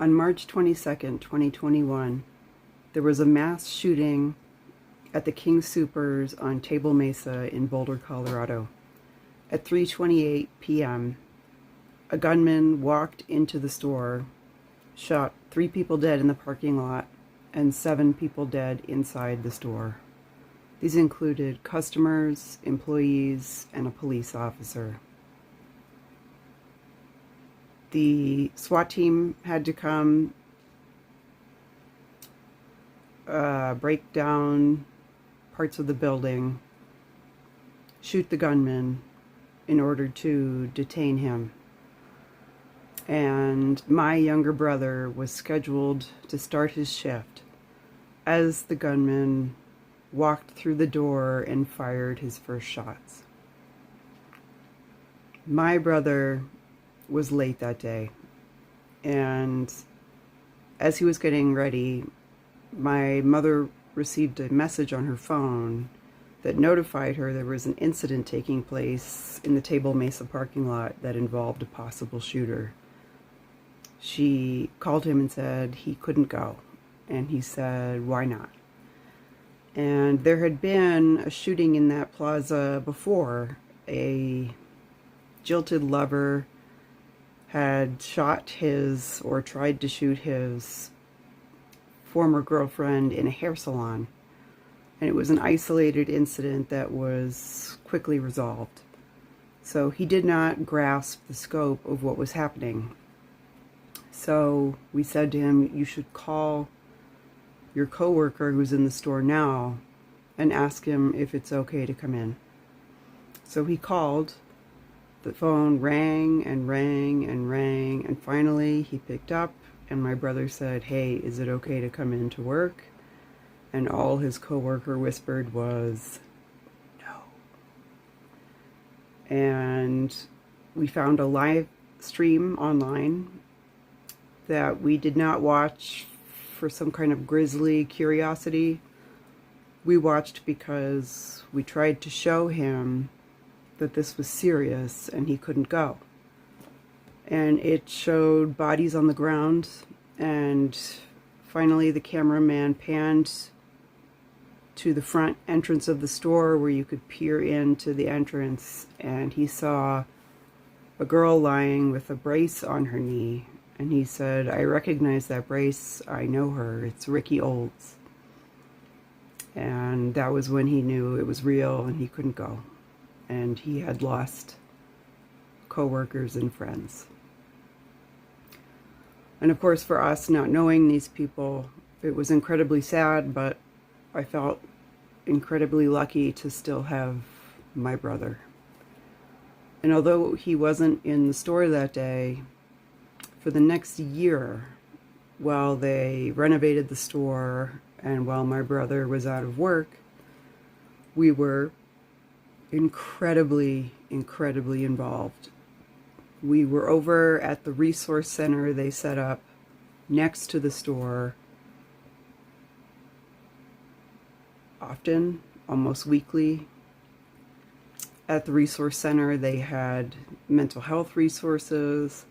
On March 22nd, 2021, there was a mass shooting at the King Soopers on Table Mesa in Boulder, Colorado. At 3:28 p.m., a gunman walked into the store, shot 3 people dead in the parking lot, and 7 people dead inside the store. These included customers, employees, and a police officer. The SWAT team had to come break down parts of the building, shoot the gunman in order to detain him. And my younger brother was scheduled to start his shift as the gunman walked through the door and fired his first shots. My brother was late that day, and as he was getting ready, my mother received a message on her phone that notified her there was an incident taking place in the Table Mesa parking lot that involved a possible shooter. She called him and said he couldn't go, and he said, "Why not?" And there had been a shooting in that plaza before. A jilted lover had shot his, or tried to shoot his, former girlfriend in a hair salon. And it was an isolated incident that was quickly resolved. So he did not grasp the scope of what was happening. So we said to him, "You should call your coworker who's in the store now and ask him if it's okay to come in." So he called. The phone rang and rang and rang, and finally he picked up, and my brother said, "Hey, is it okay to come in to work?" And all his coworker whispered was, "No." And we found a live stream online that we did not watch for some kind of grisly curiosity. We watched because we tried to show him that this was serious and he couldn't go. And it showed bodies on the ground, and finally the cameraman panned to the front entrance of the store where you could peer into the entrance, and he saw a girl lying with a brace on her knee, and he said, "I recognize that brace, I know her, it's Ricky Olds." And that was when he knew it was real and he couldn't go. And he had lost co-workers and friends. And of course, for us, not knowing these people, it was incredibly sad, but I felt incredibly lucky to still have my brother. And although he wasn't in the store that day, for the next year, while they renovated the store and while my brother was out of work, we were incredibly involved. We were over at the resource center they set up next to the store often, almost weekly. At the resource center, they had mental health resources,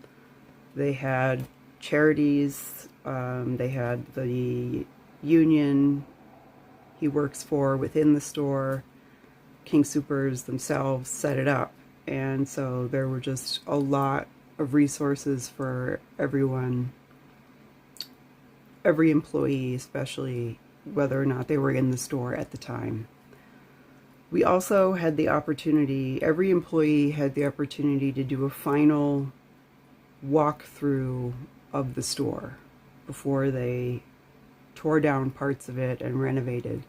they had charities, they had the union he works for within the store. King Soopers themselves set it up, and so there were just a lot of resources for everyone, every employee, especially whether or not they were in the store at the time. We also had the opportunity, every employee had the opportunity to do a final walkthrough of the store before they tore down parts of it and renovated.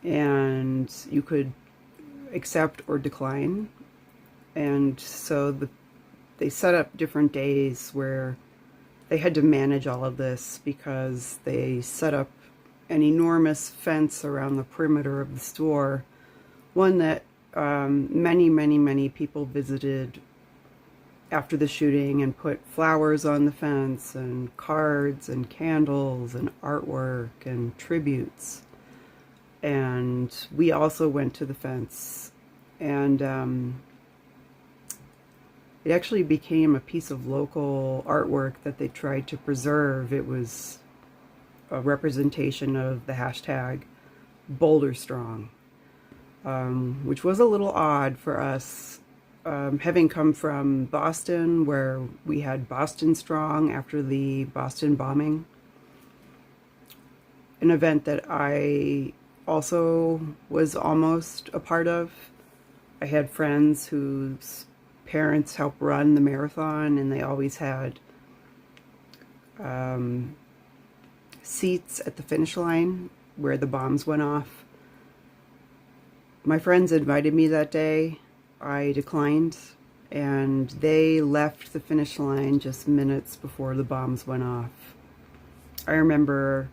And you could accept or decline. And so they set up different days where they had to manage all of this, because they set up an enormous fence around the perimeter of the store, one that many people visited after the shooting, and put flowers on the fence and cards and candles and artwork and tributes. And we also went to the fence, and It actually became a piece of local artwork that they tried to preserve. It was a representation of the hashtag Boulder Strong, which was a little odd for us, having come from Boston, where we had Boston Strong after the Boston bombing, an event that I also was almost a part of. I had friends whose parents helped run the marathon, and they always had seats at the finish line where the bombs went off. My friends invited me that day. I declined, and they left the finish line just minutes before the bombs went off. I remember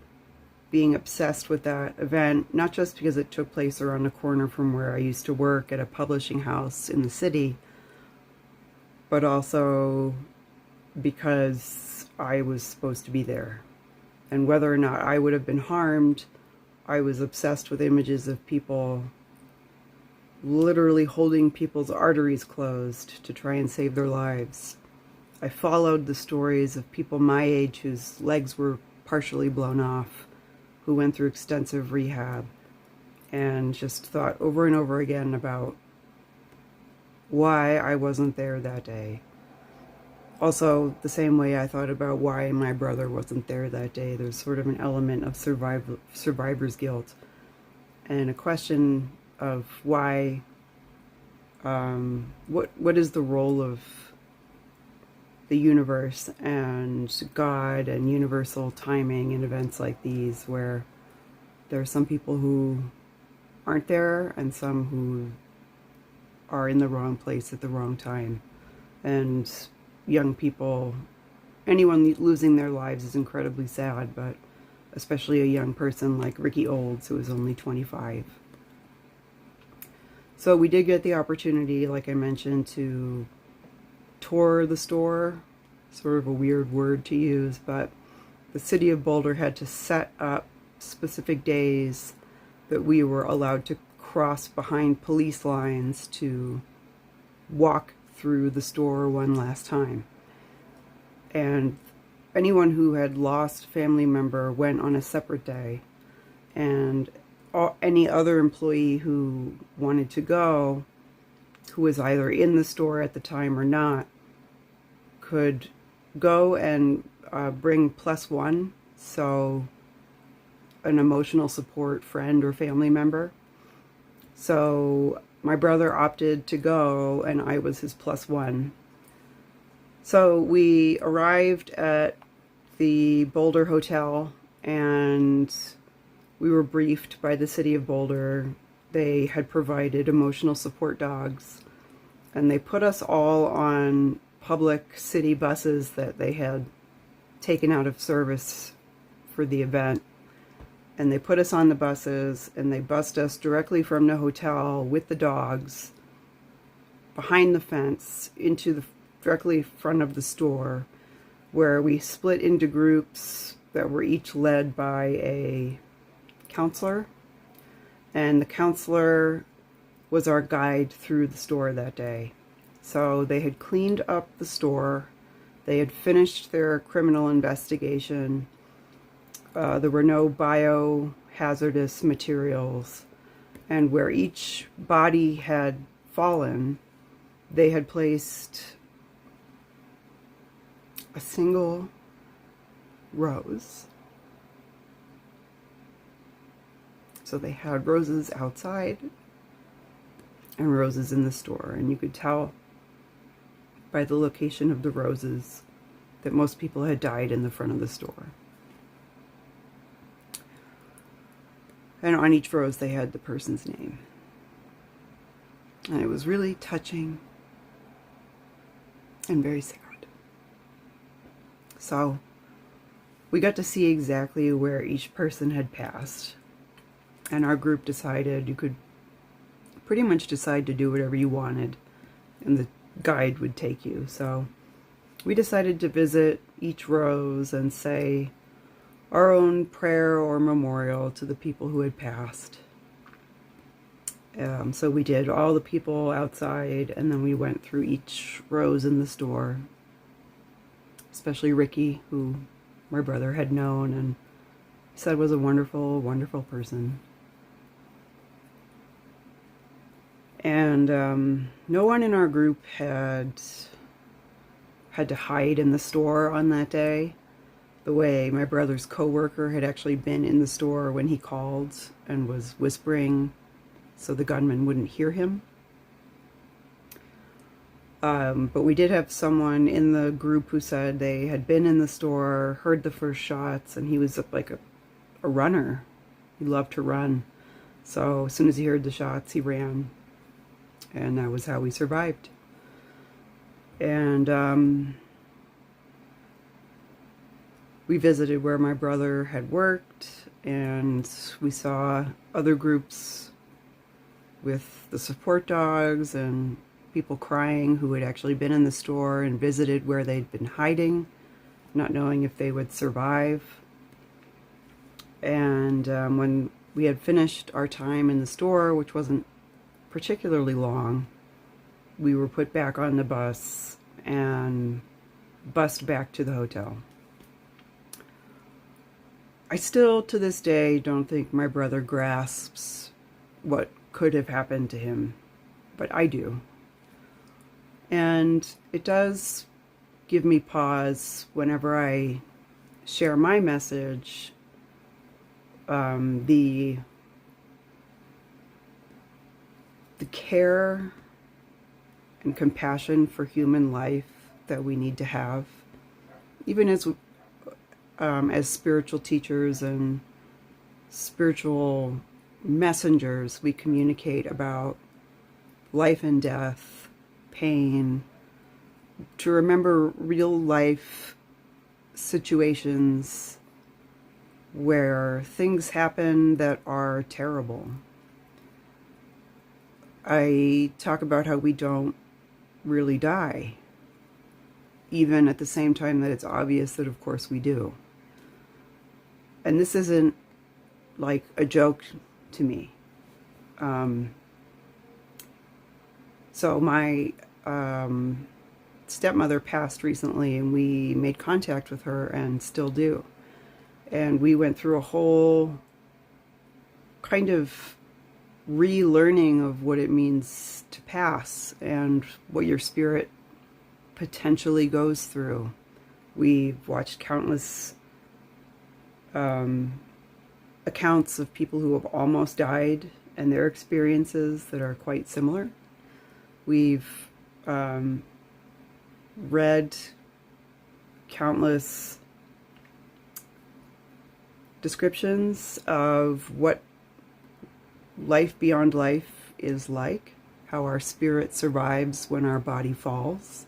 being obsessed with that event, not just because it took place around the corner from where I used to work at a publishing house in the city, but also because I was supposed to be there. And whether or not I would have been harmed, I was obsessed with images of people literally holding people's arteries closed to try and save their lives. I followed the stories of people my age whose legs were partially blown off, who went through extensive rehab, and just thought over and over again about why I wasn't there that day. Also, the same way I thought about why my brother wasn't there that day. There's sort of an element of survivor's guilt and a question of why, what is the role of the universe and God and universal timing in events like these, where there are some people who aren't there and some who are in the wrong place at the wrong time. And young people, anyone losing their lives is incredibly sad, but especially a young person like Ricky Olds, who was only 25. So we did get the opportunity, like I mentioned, to tour the store. Sort of a weird word to use, but the city of Boulder had to set up specific days that we were allowed to cross behind police lines to walk through the store one last time. And anyone who had lost a family member went on a separate day, and any other employee who wanted to go, who was either in the store at the time or not, could go and bring +1, so an emotional support friend or family member. So my brother opted to go, and I was his +1. So we arrived at the Boulder Hotel, and we were briefed by the city of Boulder. They had provided emotional support dogs, and they put us all on public city buses that they had taken out of service for the event. And they put us on the buses, and they bussed us directly from the hotel with the dogs behind the fence into the directly front of the store, where we split into groups that were each led by a counselor. And the counselor was our guide through the store that day. So they had cleaned up the store. They had finished their criminal investigation. There were no biohazardous materials. And where each body had fallen, they had placed a single rose. So they had roses outside and roses in the store. And you could tell by the location of the roses that most people had died in the front of the store. And on each rose they had the person's name. And it was really touching and very sad. So we got to see exactly where each person had passed. And our group decided you could pretty much decide to do whatever you wanted, and the guide would take you. So we decided to visit each rose and say our own prayer or memorial to the people who had passed. So we did all the people outside, and then we went through each rose in the store, especially Ricky, who my brother had known and said was a wonderful, wonderful person. And no one in our group had to hide in the store on that day, the way my brother's coworker had actually been in the store when he called and was whispering so the gunman wouldn't hear him. But we did have someone in the group who said they had been in the store, heard the first shots, and he was like a runner. He loved to run. So as soon as he heard the shots, he ran. And that was how we survived. And we visited where my brother had worked, and we saw other groups with the support dogs and people crying who had actually been in the store and visited where they'd been hiding, not knowing if they would survive. And when we had finished our time in the store, which wasn't particularly long, we were put back on the bus and bussed back to the hotel. I still, to this day, don't think my brother grasps what could have happened to him, but I do. And it does give me pause whenever I share my message, the care and compassion for human life that we need to have, even as spiritual teachers and spiritual messengers. We communicate about life and death, pain, to remember real life situations where things happen that are terrible. I talk about how we don't really die, even at the same time that it's obvious that of course we do. And this isn't like a joke to me. So my stepmother passed recently, and we made contact with her and still do. And we went through a whole kind of relearning of what it means to pass and what your spirit potentially goes through. We've watched countless accounts of people who have almost died and their experiences that are quite similar. We've read countless descriptions of what life beyond life is like, how our spirit survives when our body falls.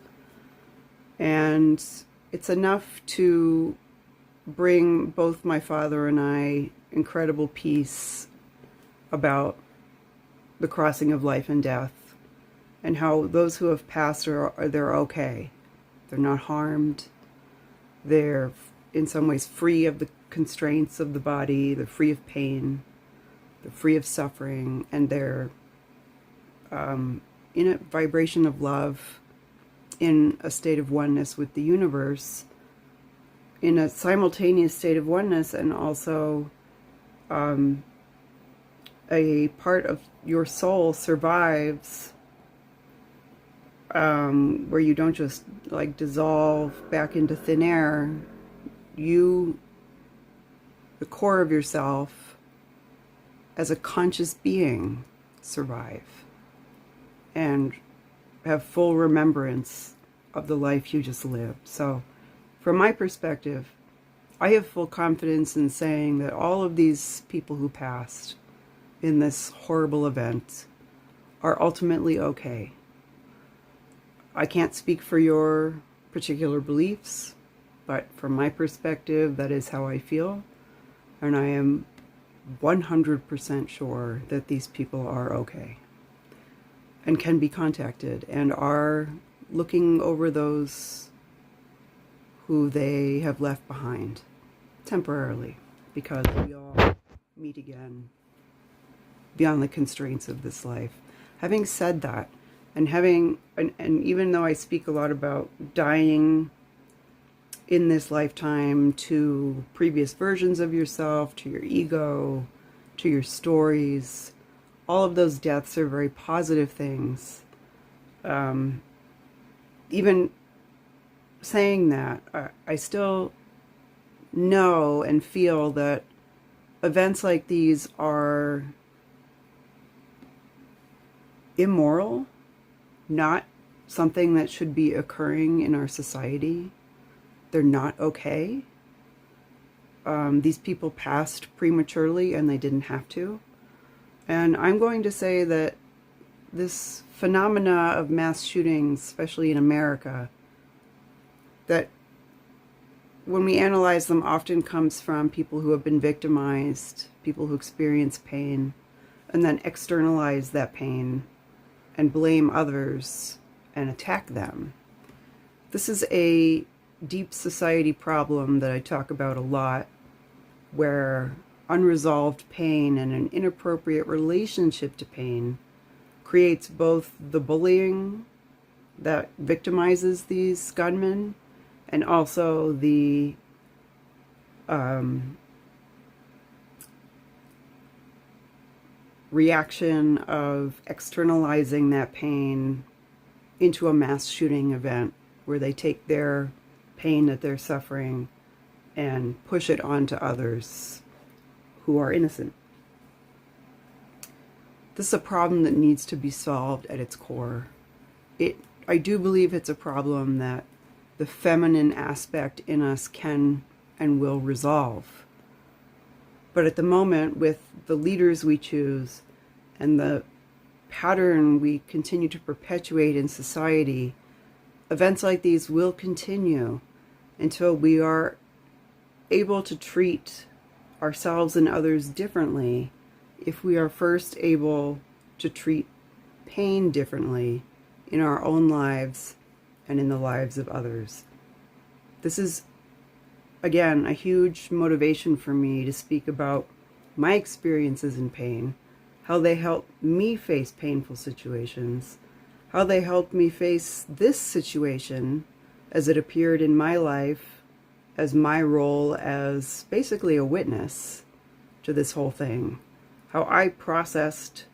And it's enough to bring both my father and I incredible peace about the crossing of life and death, and how those who have passed they're okay. They're not harmed. They're in some ways free of the constraints of the body. They're free of pain. They're free of suffering, and they're in a vibration of love, in a state of oneness with the universe, in a simultaneous state of oneness, and also a part of your soul survives, where you don't just like dissolve back into thin air. You, the core of yourself, as a conscious being, survive and have full remembrance of the life you just lived. So from my perspective, I have full confidence in saying that all of these people who passed in this horrible event are ultimately okay. I can't speak for your particular beliefs, but from my perspective, that is how I feel. And I am 100% sure that these people are okay and can be contacted and are looking over those who they have left behind temporarily, because we all meet again beyond the constraints of this life. Having said that, and even though I speak a lot about dying in this lifetime to previous versions of yourself, to your ego, to your stories, all of those deaths are very positive things. Even saying that, I still know and feel that events like these are immoral, not something that should be occurring in our society. They're not okay. These people passed prematurely and they didn't have to. And I'm going to say that this phenomena of mass shootings, especially in America, that when we analyze them often comes from people who have been victimized, people who experience pain, and then externalize that pain and blame others and attack them. This is a deep society problem that I talk about a lot, where unresolved pain and an inappropriate relationship to pain creates both the bullying that victimizes these gunmen and also the reaction of externalizing that pain into a mass shooting event where they take their pain that they're suffering and push it onto others who are innocent. This is a problem that needs to be solved at its core. I do believe it's a problem that the feminine aspect in us can and will resolve. But at the moment, with the leaders we choose and the pattern we continue to perpetuate in society, events like these will continue until we are able to treat ourselves and others differently. If we are first able to treat pain differently in our own lives and in the lives of others. This is, again, a huge motivation for me to speak about my experiences in pain, how they helped me face painful situations, how they helped me face this situation as it appeared in my life, as my role as basically a witness to this whole thing. How I processed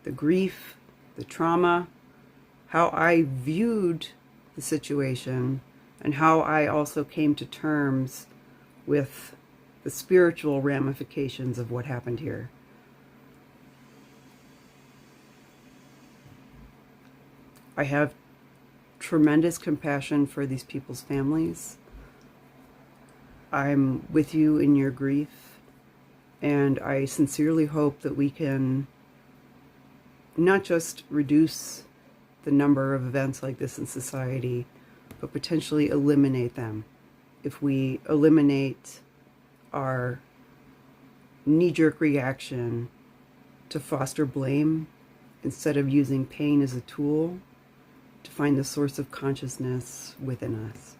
the grief, the trauma, how I viewed the situation, and how I also came to terms with the spiritual ramifications of what happened here. I have tremendous compassion for these people's families. I'm with you in your grief. And I sincerely hope that we can not just reduce the number of events like this in society, but potentially eliminate them. If we eliminate our knee-jerk reaction to foster blame instead of using pain as a tool to find the source of consciousness within us.